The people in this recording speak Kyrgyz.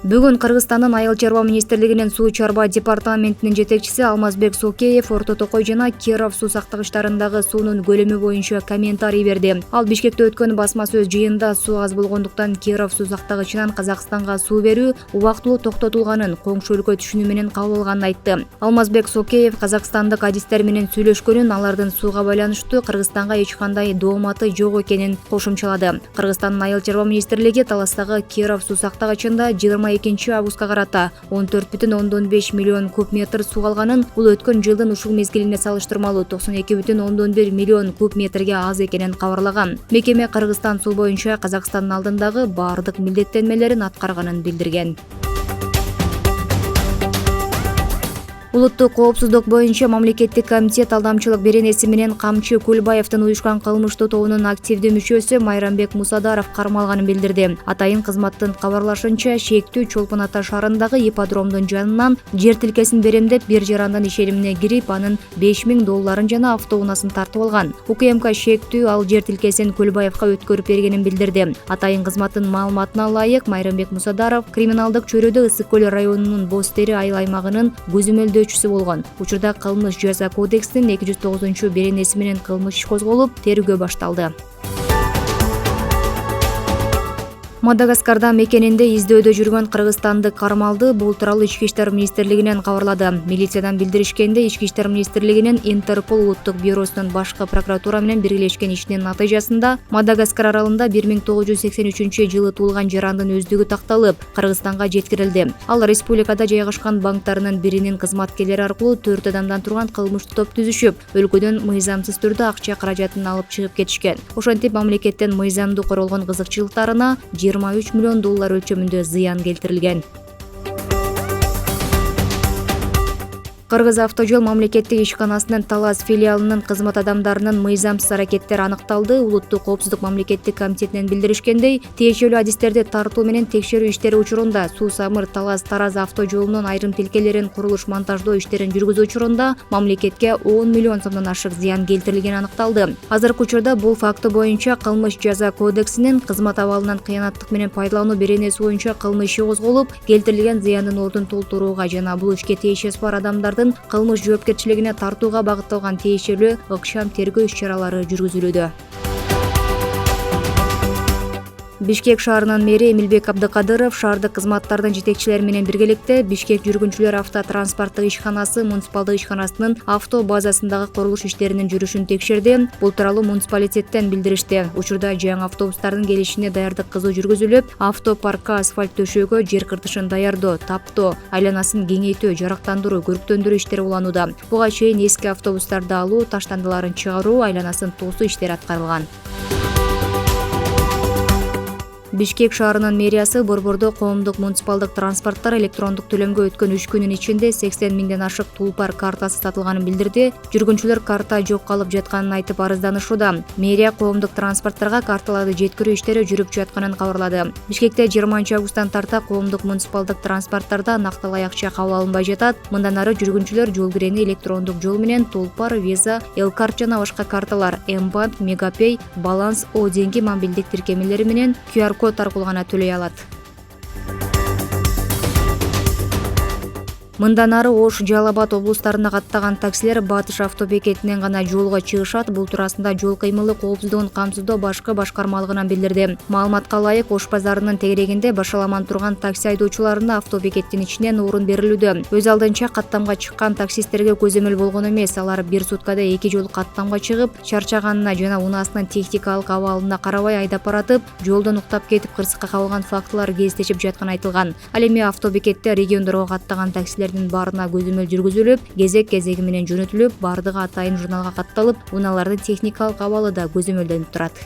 Бүгүн Кыргызстандын Айыл чарба министрлигинин суу чарба департаментинин жетекчиси Алмазбек Сокеев Орто Токой жана Киров суу сактагычтарындагы суунун көлөмү боюнча комментарий берди. Ал Бишкекте өткөн басма сөз жыйынында суу аз болгондуктан Киров суу сактагычынан Казакстанга суу берүү убактылуу токтотулганын, коңшу өлкө түшүнүү менен кабыл алганын айтты. Алмазбек Сокеев казакстандык адистер менен сүйлөшкөнүн, алардын сууга байланыштуу Кыргызстанга эч кандай дооматы жок экенин кошумчалады. Кыргызстандын Айыл чарба министрлиги Таластагы Киров суу сактагычында 22 августка карата 14,5 миллион куб метр суу алганын, бул өткөн жылдын ушул мезгилине салыштырмалуу 92,1 миллион куб метрге аз экенин кабарлаган. Мекеме Кыргызстан суу боюнча Казакстандын алдындагы бардык милдеттенмелерин аткарганын билдирген. Улуттук коопсуздук боюнча мамлекеттик комитет алдамчылык беренеси менен Камчы Кулбаевдин уюшкан кылмыштуу тобунун активдүү мүчөсү Майрамбек Мусадаров кармалганын билдирди. Атайын кызматтын кабарлашынча, шектүү Чолпон Ата шаарындагы ипподромдун жанынан жер тилкесин беремдеп, бир жарандын ишенимине кирип, анын $5,000 жана автоунаасын тартып алган. УКМК шектүү ал жер тилкесин Кулбаевга өткөрүп бергенин билдирди. Атайын кызматтын маалыматына ылайык, Майрамбек Мусадаров криминалдык чөйрөдө Ысык көл районунун Боз Тери айыл аймагынын көзөмөлдөөчүсү болгон. Учурда кылмыш жаза кодексинин 209 беренеси менен кылмыш иш козголуп, тергөө башталды. Мадагаскарда мекенинде издөөдө жүргөн кыргызстандык кармалды. Бул тууралуу Ички иштер министрлигинен кабарлады. Милициядан билдиришкенде, Ички иштер министрлигинин Интерпол улуттук бюросунун башкы прокуратура менен биргелешкен ишинин натыйжасында Мадагаскар аралында 1983 жылы туулган жарандын өздүгү такталып, Кыргызстанга жеткирилди. Ал республикада жайгашкан банктарынын биринин кызматкерлери аркылуу 4 адамдан турган кылмыштуу топ түзүшүп, өлкөдөн мыйзамсыз түрдө акча каражатын алып чыгып кетишкен. Ошентип мамлекеттен мыйзамдуу корголгон кызыкчылыктарына $23 миллион өлчөмүндө зыян келтирилген. Кыргыз автожол мамлекеттик ишканасынын Талас филиалынын кызмат адамдарынын мыйзамсыз аракеттери аныкталды. Улуттук коопсуздук мамлекеттик комитетинен билдиришкендей, тиешелүү адистерди тартуу менен текшерүү иштери учурунда Суу Самыр Талас Тараз автожолунун айрым тилкелерин курулуш монтаждоо иштерин жүргүзүү учурунда мамлекетке 10 миллион сомдон ашык зыян келтирилгени аныкталды. Азыркы учурда бул факты боюнча кылмыш жаза кодексинин кызмат абалынан кыянаттык менен пайдалануу беренеси боюнча кылмыш иши козголуп, келтирилген зыяндын ордун толтурууга жана бул ишке тиешеси бар адамдар кылмыш жоопкерчилигине тартууга багытталган тиешелүү ыкчам тергөө иш-чаралары жүргүзүлүүдө. Бишкек шаарынын мэри Эмилбек Абдыкадыров шаардык кызматтардын жетекчилери менен биргеликте Бишкек жүргүнчүлөр автотранспорттук ишканасы муниципалдык ишканасынын авто базасындагы курулуш иштеринин жүрүшүн текшерди. Бул тууралуу муниципалитеттен билдиришти. Учурда жаңы автобустардын келишине даярдык кызуу жүргүзүлүп, автопаркка асфальт төшөөгө жер кыртышын даярдоо, таптоо, айланасын кеңейтүү, жарактандыруу, көрктөндүрүү иштери уланууда. Буга чейин эски автобустарды алуу, таштандыларын чыгаруу, айланасын тоосуу иштери аткарылган. Бишкек шаарынын мэриясы Борбордо коомдук муниципалдык транспорттор электрондук төлөмгө өткөн 3 күнүн ичинде 80 миңден ашык тулпар картасы сатылганын билдирди. Жүргүнчүлөр карта жок калып жатканын айтып арызданышууда. Мэрия коомдук транспортторго карталарды жеткирүү иштери жүрүп жатканын кабарлады. Бишкекте 20 августтан тарта коомдук муниципалдык транспорттордо накталай акча кабыл алынбай жатат. Мындан ары жүргүнчүлөр жол кирени электрондук жол менен тулпар, виза, Элкарт жана башка карталар, Мбанк, Мегапей, Баланс, О деньги мобилдик тиркемелери менен QR код аркылуу гана төлөй алат. Мындан ары Ош, Жалал Абад облустарына каттаган таксилер Батыш автобекетинен гана жолго чыгышат. Бул туурасында жол кыймылы коопсуздугун камсыздоо башкы башкармалыгынан билдирди. Маалыматка ылайык, Ош базарынын тегерегинде башаламан турган такси айдоочуларына автобекеттин ичинен орун берилүүдө. Өз алдынча каттамга чыккан таксисттерге көзөмөл болгон эмес. Алар бир суткада 2 жолу каттамга чыгып, чарчаганына жана унаасынын техникалык абалына карабай айдап баратып, жолдон уктап кетип кырсыкка кабылган фактылар кездешип жатканы айтылган. Ал эми автобекетте региондорго каттаган таксилер баарына көзөмөл жүргүзүлүп, кезек-кезеги менен жөнөтүлүп, бардыгы атайын журналга катталып, унаалардын техникалык абалы да көзөмөлдөнүп турат.